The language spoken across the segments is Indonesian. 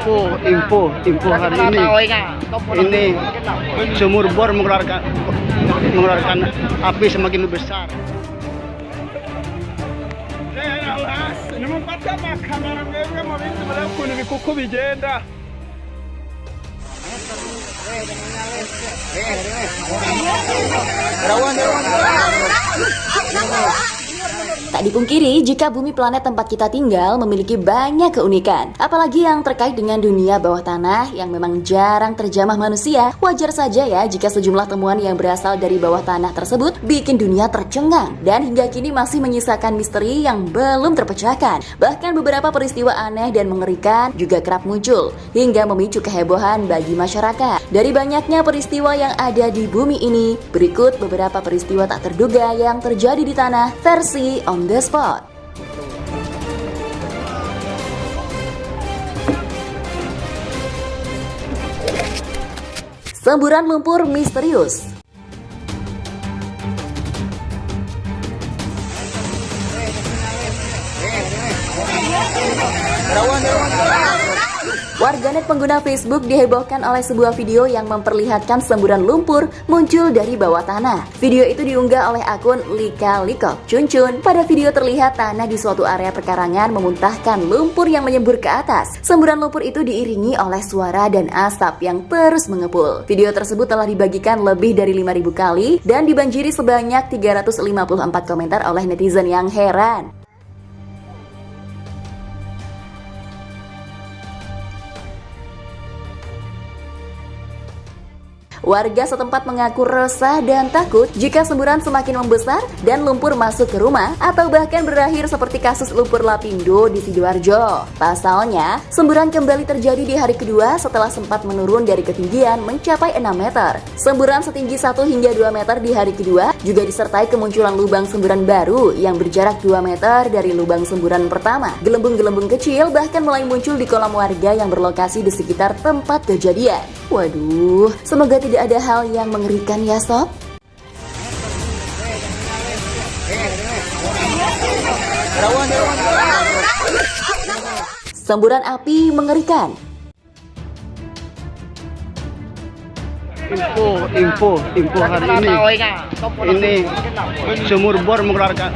Info hari ini sumur bor mengeluarkan api semakin besar. Tak dipungkiri, jika bumi planet tempat kita tinggal memiliki banyak keunikan, apalagi yang terkait dengan dunia bawah tanah yang memang jarang terjamah manusia. Wajar saja ya jika sejumlah temuan yang berasal dari bawah tanah tersebut bikin dunia tercengang dan hingga kini masih menyisakan misteri yang belum terpecahkan. Bahkan beberapa peristiwa aneh dan mengerikan juga kerap muncul hingga memicu kehebohan bagi masyarakat. Dari banyaknya peristiwa yang ada di bumi ini, berikut beberapa peristiwa tak terduga yang terjadi di tanah versi On The Spot. Semburan lumpur misterius. Warganet pengguna Facebook dihebohkan oleh sebuah video yang memperlihatkan semburan lumpur muncul dari bawah tanah. Video itu diunggah oleh akun Lika Likok Cuncun. Pada video terlihat tanah di suatu area perkarangan memuntahkan lumpur yang menyembur ke atas. Semburan lumpur itu diiringi oleh suara dan asap yang terus mengepul. Video tersebut telah dibagikan lebih dari 5.000 kali dan dibanjiri sebanyak 354 komentar oleh netizen yang heran. Warga setempat mengaku resah dan takut jika semburan semakin membesar dan lumpur masuk ke rumah atau bahkan berakhir seperti kasus lumpur Lapindo di Sidoarjo. Pasalnya, semburan kembali terjadi di hari kedua setelah sempat menurun dari ketinggian mencapai 6 meter. Semburan setinggi 1 hingga 2 meter di hari kedua juga disertai kemunculan lubang semburan baru yang berjarak 2 meter dari lubang semburan pertama. Gelembung-gelembung kecil bahkan mulai muncul di kolam warga yang berlokasi di sekitar tempat kejadian. Waduh, semoga tidak ada hal yang mengerikan ya sob. Semburan api mengerikan. Info hari ini sumur bor mengeluarkan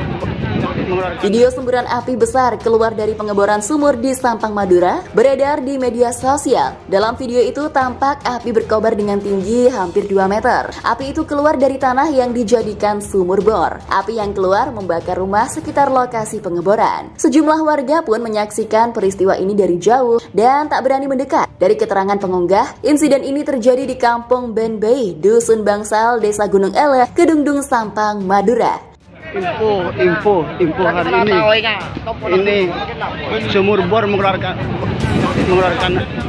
Video semburan api besar keluar dari pengeboran sumur di Sampang, Madura beredar di media sosial. Dalam video itu tampak api berkobar dengan tinggi hampir 2 meter. Api itu keluar dari tanah yang dijadikan sumur bor. Api yang keluar membakar rumah sekitar lokasi pengeboran. Sejumlah warga pun menyaksikan peristiwa ini dari jauh dan tak berani mendekat. Dari keterangan pengunggah, insiden ini terjadi di Kampung Benbei, Dusun Bangsal, Desa Gunung Ele, Kedungdung, Sampang, Madura. Info hari ini sumur bor mengeluarkan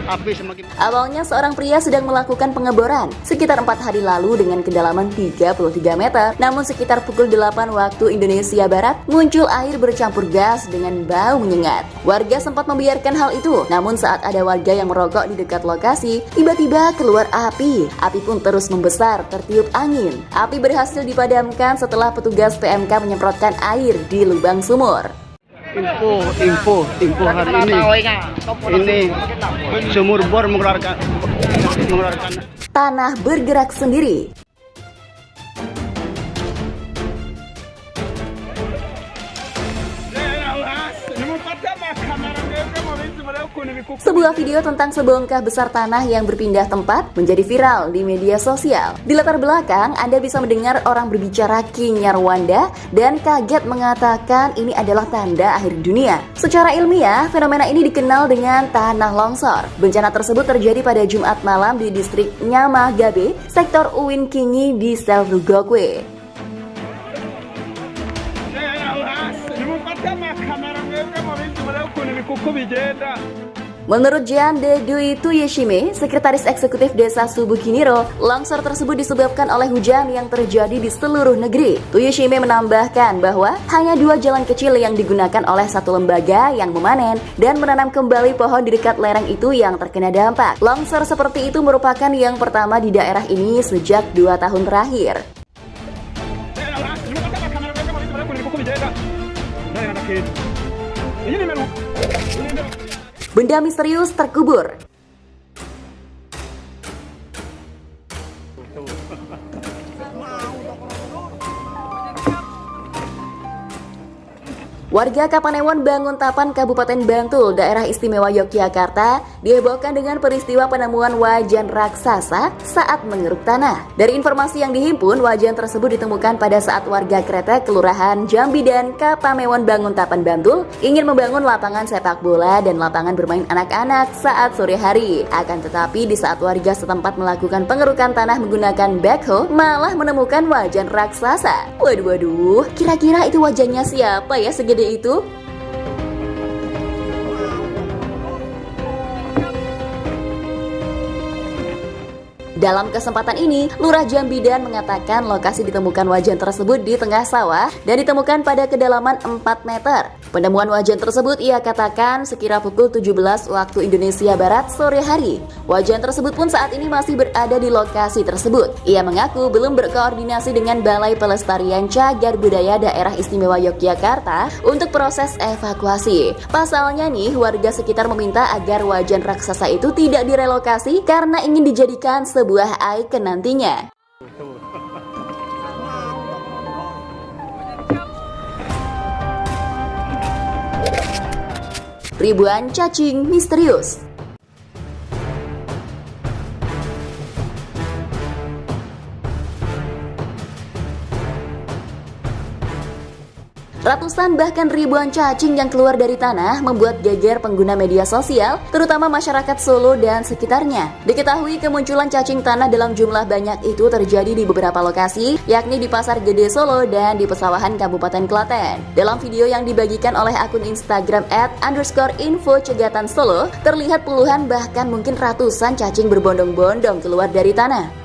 api semakin. Awalnya seorang pria sedang melakukan pengeboran sekitar 4 hari lalu dengan kedalaman 33 meter. Namun sekitar pukul 8 waktu Indonesia Barat muncul air bercampur gas dengan bau menyengat. Warga sempat membiarkan hal itu. Namun saat ada warga yang merokok di dekat lokasi, tiba-tiba keluar api. Api pun terus membesar, tertiup angin. Api berhasil dipadamkan setelah petugas PMK menyemprotkan air di lubang sumur. Info hari ini sumur bor mengeluarkan Tanah bergerak sendiri. Sebuah video tentang sebongkah besar tanah yang berpindah tempat menjadi viral di media sosial. Di latar belakang, Anda bisa mendengar orang berbicara kinyarwanda dan kaget mengatakan ini adalah tanda akhir dunia. Secara ilmiah, fenomena ini dikenal dengan tanah longsor. Bencana tersebut terjadi pada Jumat malam di distrik Nyamagabe, sektor Uwin Kingi di Selrugokwe. Menurut Jean de Dui Tuyeshime, Sekretaris Eksekutif Desa Subukiniro, longsor tersebut disebabkan oleh hujan yang terjadi di seluruh negeri. Tuyeshime menambahkan bahwa hanya 2 jalan kecil yang digunakan oleh satu lembaga yang memanen dan menanam kembali pohon di dekat lereng itu yang terkena dampak. Longsor seperti itu merupakan yang pertama di daerah ini sejak 2 tahun terakhir. Benda misterius terkubur. Warga Kapanewon Banguntapan Kabupaten Bantul, Daerah Istimewa Yogyakarta, dihebohkan dengan peristiwa penemuan wajan raksasa saat mengeruk tanah. Dari informasi yang dihimpun, wajan tersebut ditemukan pada saat warga Kretek, Kelurahan Jambidan, Kapanewon Banguntapan Bantul ingin membangun lapangan sepak bola dan lapangan bermain anak-anak saat sore hari. Akan tetapi di saat warga setempat melakukan pengerukan tanah menggunakan backhoe, malah menemukan wajan raksasa. Waduh, kira-kira itu wajannya siapa ya segede itu? Dalam kesempatan ini, Lurah Jambidan mengatakan lokasi ditemukan wajan tersebut di tengah sawah dan ditemukan pada kedalaman 4 meter. Penemuan wajan tersebut ia katakan sekira pukul 17 waktu Indonesia Barat sore hari. Wajan tersebut pun saat ini masih berada di lokasi tersebut. Ia mengaku belum berkoordinasi dengan Balai Pelestarian Cagar Budaya Daerah Istimewa Yogyakarta untuk proses evakuasi. Pasalnya nih, warga sekitar meminta agar wajan raksasa itu tidak direlokasi karena ingin dijadikan sebuah ikon nantinya. Ribuan cacing misterius. Ratusan bahkan ribuan cacing yang keluar dari tanah membuat geger pengguna media sosial, terutama masyarakat Solo dan sekitarnya. Diketahui kemunculan cacing tanah dalam jumlah banyak itu terjadi di beberapa lokasi, yakni di Pasar Gede Solo dan di Pesawahan Kabupaten Klaten. Dalam video yang dibagikan oleh akun Instagram @_info Cegatan Solo, terlihat puluhan bahkan mungkin ratusan cacing berbondong-bondong keluar dari tanah.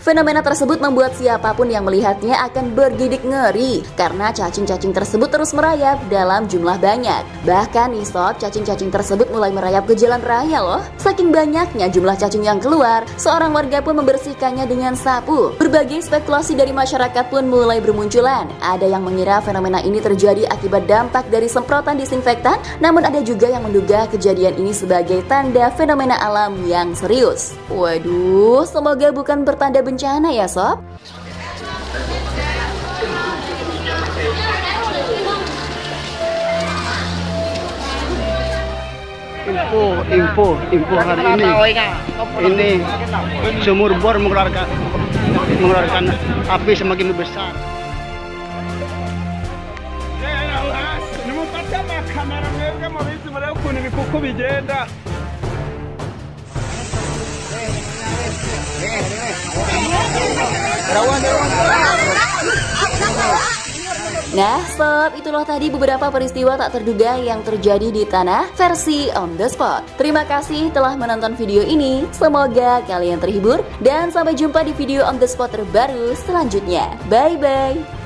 Fenomena tersebut membuat siapapun yang melihatnya akan bergidik ngeri karena cacing-cacing tersebut terus merayap dalam jumlah banyak. Bahkan nih sob, cacing-cacing tersebut mulai merayap ke jalan raya loh. Saking banyaknya jumlah cacing yang keluar, seorang warga pun membersihkannya dengan sapu. Berbagai spekulasi dari masyarakat pun mulai bermunculan. Ada yang mengira fenomena ini terjadi akibat dampak dari semprotan disinfektan, namun ada juga yang menduga kejadian ini sebagai tanda fenomena alam yang serius. Waduh, semoga bukan pertanda bencana ya sob. Info hari ini sumur bor mengeluarkan api semakin besar. Nah sob, itulah tadi beberapa peristiwa tak terduga yang terjadi di tanah versi On The Spot. Terima kasih telah menonton video ini, semoga kalian terhibur dan sampai jumpa di video On The Spot terbaru selanjutnya. Bye bye.